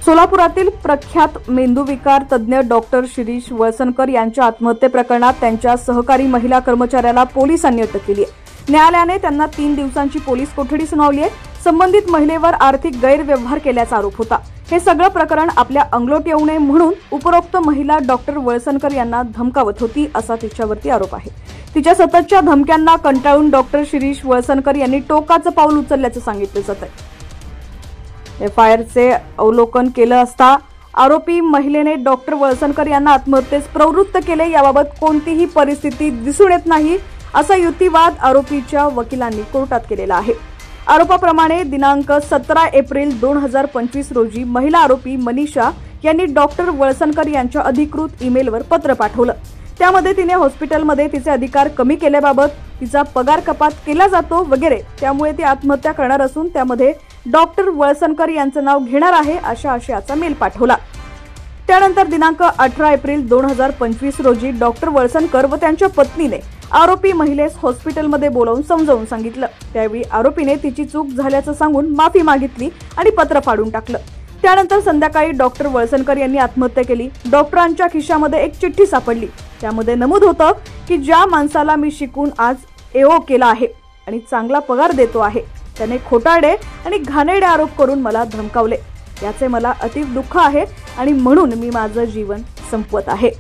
सोलापुरातील प्रख्यात मेंदूविकार तज्ज्ञ डॉक्टर शिरीष वळसनकर यांच्या आत्महत्ये प्रकरणात त्यांच्या सहकारी महिला कर्मचाऱ्याला पोलिसांनी अटक केली आहे। न्यायालयाने त्यांना 3 दिवसांची पोलीस कोठडी सुनावली आहे। संबंधित महिलेवर आर्थिक गैरव्यवहार केल्याचा आरोप होता। हे सगळं प्रकरण आपल्या अंगलोट येऊ नये म्हणून उपरोक्त महिला डॉक्टर वळसनकर यांना धमकावत होती असा तिच्यावरती आरोप आहे। तिच्या सततच्या धमक्यांना कंटाळून डॉक्टर शिरीष वळसनकर यांनी टोकाचं पाऊल उचलल्याचं सांगितलं जात आहे। एफआयआरचे अवलोकन केलं असता आरोपी महिलेने डॉक्टर वळसनकर यांना आत्महत्येस प्रवृत्त केले याबाबत कोणतीही परिस्थिती दिसून येत नाही असा युक्तिवाद आरोपीच्या वकिलांनी कोर्टात केलेला आहे। आरोपाप्रमाणे दिनांक 17 एप्रिल 2025 रोजी महिला आरोपी मनीषा यांनी डॉक्टर वळसनकर यांच्या अधिकृत ईमेलवर पत्र पाठवलं। त्यामध्ये तिने हॉस्पिटलमध्ये तिचे अधिकार कमी केल्याबाबत, तिचा पगार कपात केला जातो वगैरे, त्यामुळे ती आत्महत्या करणार असून त्यामध्ये डॉक्टर वळसनकर यांचं नाव घेणार आहे अशा आशयाचा मेल पाठवला। त्यानंतर दिनांक 18 एप्रिल 2025 रोजी डॉक्टर वळसनकर व त्यांच्या पत्नीने आरोपी महिलेस हॉस्पिटलमध्ये बोलावून समजावून सांगितलं। त्यावेळी आरोपीने तिची चूक झाल्याचं सांगून माफी मागितली आणि पत्र फाडून टाकलं। त्यानंतर संध्याकाळी डॉक्टर वळसनकर यांनी आत्महत्या केली। डॉक्टरांच्या खिशामध्ये एक चिठ्ठी सापडली। त्यामध्ये नमूद होतं की ज्या माणसाला मी शिकून आज एओ केला आहे आणि चांगला पगार देतो आहे, त्याने खोटारडे आणि घाणेरडे आरोप करून मला धमकावले। याचे मला अतीव दुःख आहे आणि म्हणून मी माझं जीवन संपवत आहे।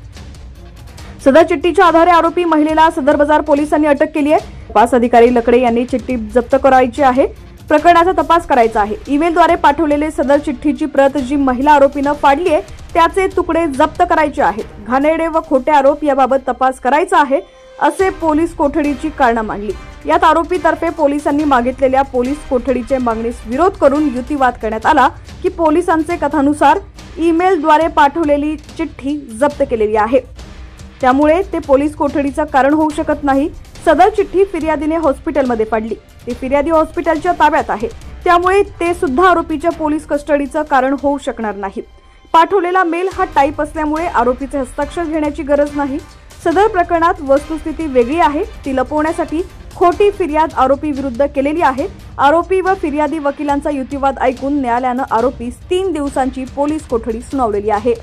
सदर चिठ्ठीच्या आधारे आरोपी महिलेला सदर बाजार पोलिसांनी अटक केली आहे। तपास अधिकारी लकडे यांनी चिठ्ठी जप्त करायची आहे। प्रकरणाचा तपास करायचा आहे। ईमेलद्वारे पाठवलेले सदर चिठ्ठीची प्रत जी महिला आरोपीनं फाडली आहे त्याचे तुकडे जप्त करायचे आहेत। घाणेरडे व खोटे आरोप याबाबत तपास करायचा आहे असे पोलीस कोठडीची कारणं मांडली। यात आरोपीतर्फे पोलिसांनी मागितलेल्या पोलीस कोठडीचे मागणीस विरोध करून युक्तिवाद करण्यात आला की पोलिसांचे कथानुसार ईमेलद्वारे पाठवलेली चिठ्ठी जप्त केलेली आहे, त्यामुळे ते पोलीस कोठडीचं कारण होऊ शकत नाही। सदर चिठ्ठी फिर्यादीने हॉस्पिटलमध्ये फाडली। ती फिर्यादी हॉस्पिटलच्या ताब्यात आहे, त्यामुळे ते सुद्धा आरोपीच्या पोलीस कस्टडीचं कारण होऊ शकणार नाही। पाठवलेला मेल हा टाईप असल्यामुळे आरोपीचे हस्ताक्षर घेण्याची गरज नाही। सदर प्रकरणात वस्तुस्थिती वेगळी आहे, ती लपवण्यासाठी खोटी फिर्याद आरोपी विरुद्ध केलेली आहे। आरोपी व फिर्यादी वकिलांचा युक्तिवाद ऐकून न्यायालयानं आरोपीस 3 दिवसांची पोलीस कोठडी सुनावलेली आहे।